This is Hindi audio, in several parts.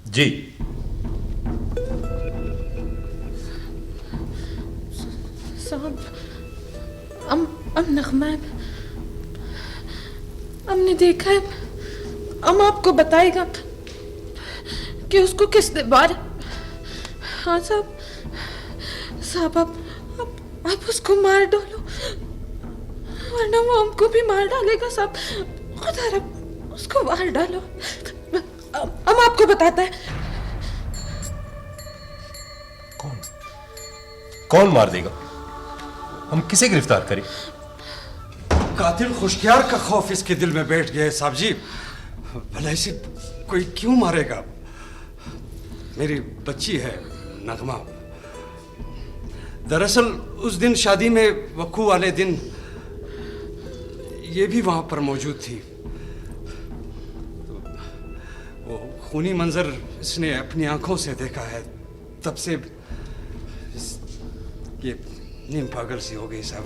जी। साहब, नगमा हमने देखा है, हम आपको बताएगा कि उसको किसने मारा। हाँ साहब, साहब आप उसको मार डालो, वरना वो हमको भी मार डालेगा साहब। खुदा रब, उसको मार डालो। हम आपको बताता है। कौन मार देगा? हम किसे गिरफ्तार करें? कातिल खुशकियार का खौफ इसके दिल में बैठ गया है साहब जी। भला इसे कोई क्यों मारेगा? मेरी बच्ची है नगमा। दरअसल उस दिन शादी में वकू वाले दिन ये भी वहां पर मौजूद थी। तो वो खूनी मंजर इसने अपनी आंखों से देखा है। तब से ये नीम पागल सी हो गई साहब।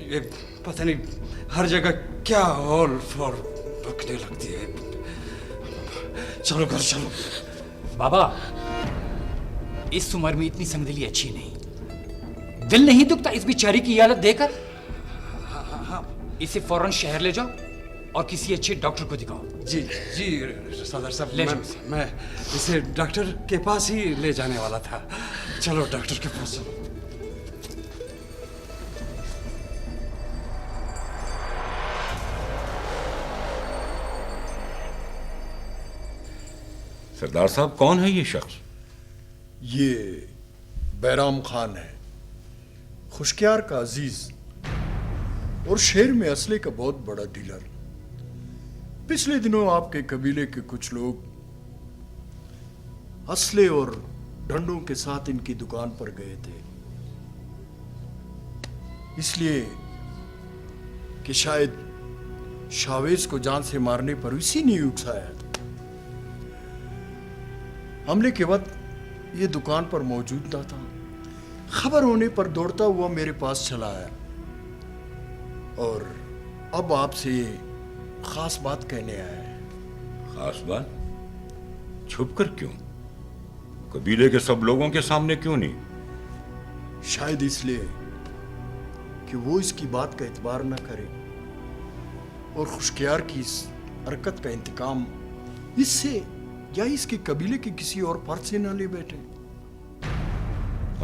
ये पता नहीं हर जगह क्या हॉल फॉल बकने लगती है। चलो घर चलो। बाबा, इस उम्र में इतनी संगदिली अच्छी नहीं। दिल नहीं दुखता इस बेचारी की हालत देखकर? इसे फौरन शहर ले जाओ और किसी अच्छे डॉक्टर को दिखाओ। जी जी सदर साहब, ले मैं इसे डॉक्टर के पास ही ले जाने वाला था। चलो डॉक्टर के पास चलो। सरदार साहब, कौन है ये शख्स? ये बैराम खान है, खुशकियार का अजीज और शहर में असले का बहुत बड़ा डीलर। पिछले दिनों आपके कबीले के कुछ लोग असले और डंडों के साथ इनकी दुकान पर गए थे, इसलिए कि शायद शावेज को जान से मारने पर इसी ने उकसाया था। हमले के वक्त ये दुकान पर मौजूद न था। खबर होने पर दौड़ता हुआ मेरे पास चला आया और अब आपसे खास बात कहने आया है। खास बात? छुप कर क्यों? कबीले के सब लोगों के सामने क्यों नहीं? शायद इसलिए कि वो इसकी बात का एतबार न करे और खुशकियार की इस हरकत का इंतकाम इससे या इसके कबीले के किसी और फर्द से न ले बैठे।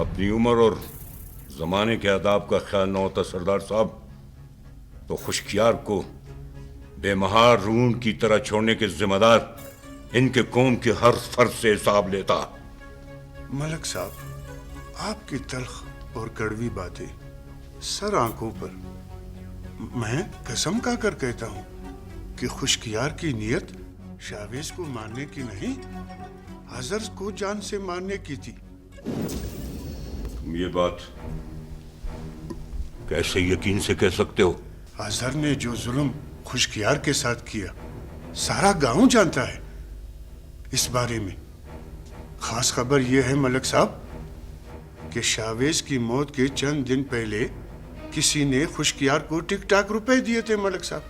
अपनी उम्र और जमाने के आदाब का ख्याल न होता सरदार साहब तो खुशकियार को बेमहार रून की तरह छोड़ने के जिम्मेदार इनके कौम के हर फर्ज से हिसाब लेता। मलक साहब, आपकी तल्ख और कड़वी बातें सर आंखों पर। मैं कसम का कर कहता हूं कि खुशकियार की नीयत शावेज को मारने की नहीं, हजर को जान से मारने की थी। तुम ये बात कैसे यकीन से कह सकते हो? हजर ने जो जुल्म खुशकियार के साथ किया सारा गांव जानता है। इस बारे में खास खबर यह है मलक साहब कि शावेज की मौत के चंद दिन पहले किसी ने खुशकियार को टिक-टाक रुपए दिए थे मलक साहब,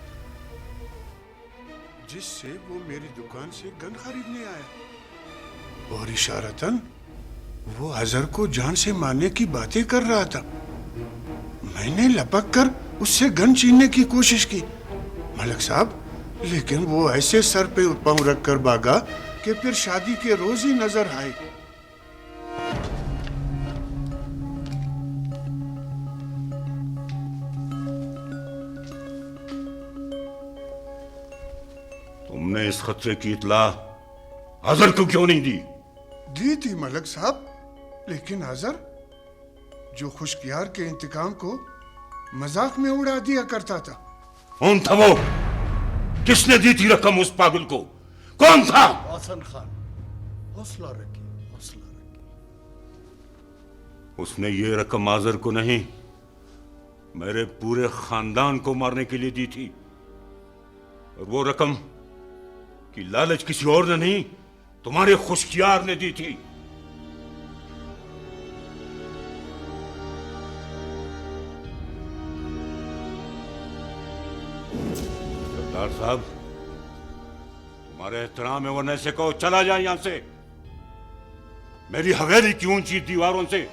जिससे वो मेरी दुकान से गन खरीदने आया और इशारतन वो हजर को जान से मारने की बातें कर रहा था। मैंने लपक कर उससे गन छीनने की कोशिश की मलक साहब, लेकिन वो ऐसे सर पे पांव रख कर भागा कि फिर शादी के रोज ही नजर आए। तुमने इस खतरे की इतला हजर को क्यों नहीं दी? दी थी मलक साहब, लेकिन हजर जो खुशकियार के इंतकाम को मजाक में उड़ा दिया करता था। कौन था वो? किसने दी थी रकम उस पागल को? कौन था? हसन खान, हौसला रखिए, हौसला रखिए। उसने ये रकम आजर को नहीं, मेरे पूरे खानदान को मारने के लिए दी थी। और वो रकम की लालच किसी और ने नहीं, तुम्हारे खुशकियार ने दी थी। सरदार साहब, तुम्हारे एहतराम है, वरना से कहो चला जाए यहां से। मेरी हवेली की ऊंची दीवारों से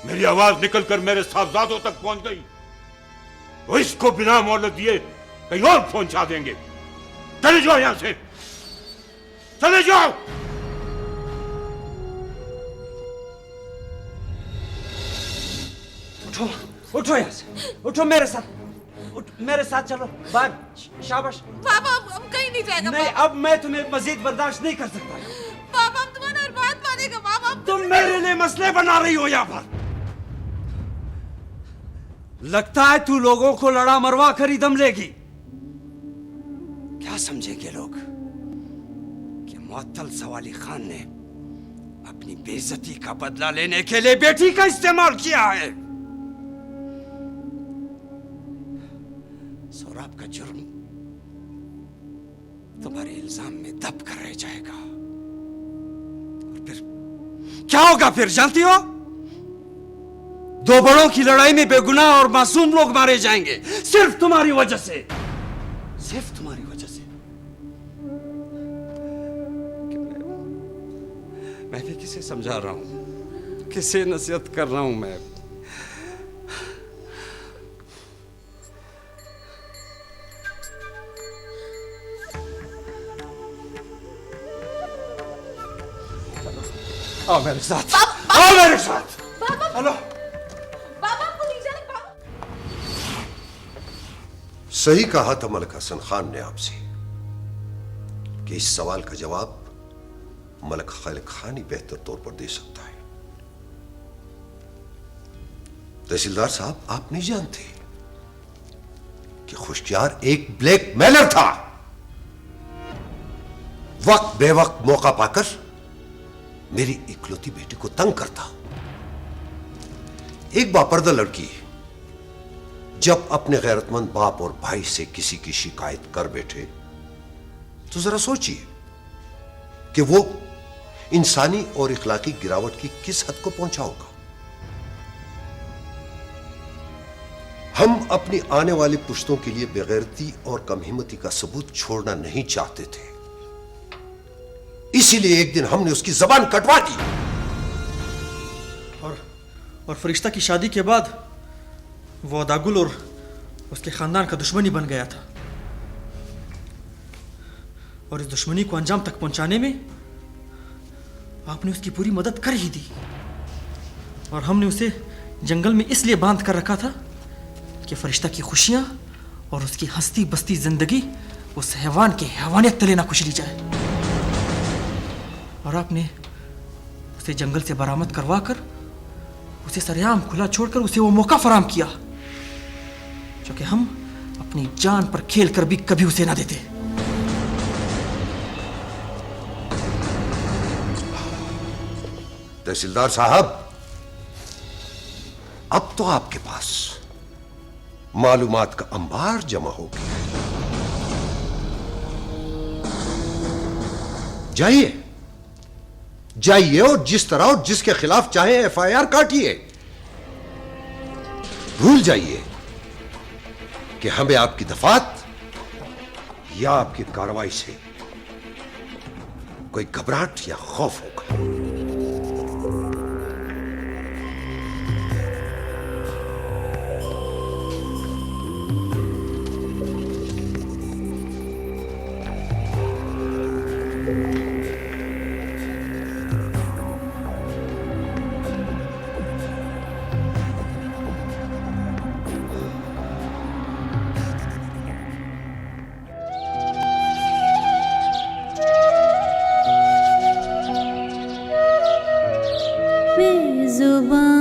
मेरी आवाज निकलकर मेरे साहबजादों तक पहुंच गई। वो इसको बिना मोहलत दिए कहीं और पहुंचा देंगे। चले जाओ यहां से, चले जाओ। उठो, उठो यहाँ से, उठो मेरे साथ, मेरे साथ चलो बाहर। शाबाश। पापा अब कहीं नहीं जाएगा। नहीं, अब मैं तुम्हें मजीद बर्दाश्त नहीं कर सकता। पापा अब तुम्हारा हर बात मानेगा। पापा तुम मेरे लिए मसले बना रही हो यहाँ पर। लगता है तू लोगों को लड़ा मरवा कर ही दम लेगी। क्या समझेंगे लोग कि मुअत्तल सवाली खान ने अपनी बेइज्जती का बदला लेने के लिए बेटी का इस्तेमाल किया है। सौराब का जुर्म तुम्हारे इल्जाम में दब कर रह जाएगा। और फिर क्या होगा? फिर जानती हो, दो बड़ों की लड़ाई में बेगुनाह और मासूम लोग मारे जाएंगे, सिर्फ तुम्हारी वजह से, सिर्फ तुम्हारी वजह से। मैं भी किसे समझा रहा हूं, किसे नसीहत कर रहा हूं मैं। आओ मेरे साथ, आओ मेरे साथ। हेलो, पापा को नहीं जाने। पापा सही कहा था मलिक हसन खान ने आपसे कि इस सवाल का जवाब मलिक खालिद खान ही बेहतर तौर पर दे सकता है। तहसीलदार साहब, आप नहीं जानते कि खुशकियार एक ब्लैकमेलर था। वक्त बेवक्त मौका पाकर मेरी इकलौती बेटी को तंग करता। एक बापर्दा लड़की जब अपने गैरतमंद बाप और भाई से किसी की शिकायत कर बैठे तो जरा सोचिए कि वो इंसानी और इखलाकी गिरावट की किस हद को पहुंचा होगा। हम अपनी आने वाली पुश्तों के लिए बेगैरती और कमहिम्मती का सबूत छोड़ना नहीं चाहते थे, इसीलिए एक दिन हमने उसकी जबान कटवा दी। और फरिश्ता की शादी के बाद वो अदागुल और उसके खानदान का दुश्मनी बन गया था। और इस दुश्मनी को अंजाम तक पहुंचाने में आपने उसकी पूरी मदद कर ही दी। और हमने उसे जंगल में इसलिए बांध कर रखा था कि फरिश्ता की खुशियां और उसकी हंसती बसती जिंदगी उस हैवान के हैवानियत तले ना कुचली जाए। और आपने उसे जंगल से बरामद करवा कर उसे सरेआम खुला छोड़कर उसे वो मौका फराम किया जो कि हम अपनी जान पर खेल कर भी कभी उसे ना देते। तहसीलदार साहब, अब तो आपके पास मालूमात का अंबार जमा हो गया। जाइए जाइए और जिस तरह और जिसके खिलाफ चाहे एफआईआर काटिए। भूल जाइए कि हमें आपकी दफात या आपकी कार्रवाई से कोई घबराहट या खौफ होगा। बेजुबान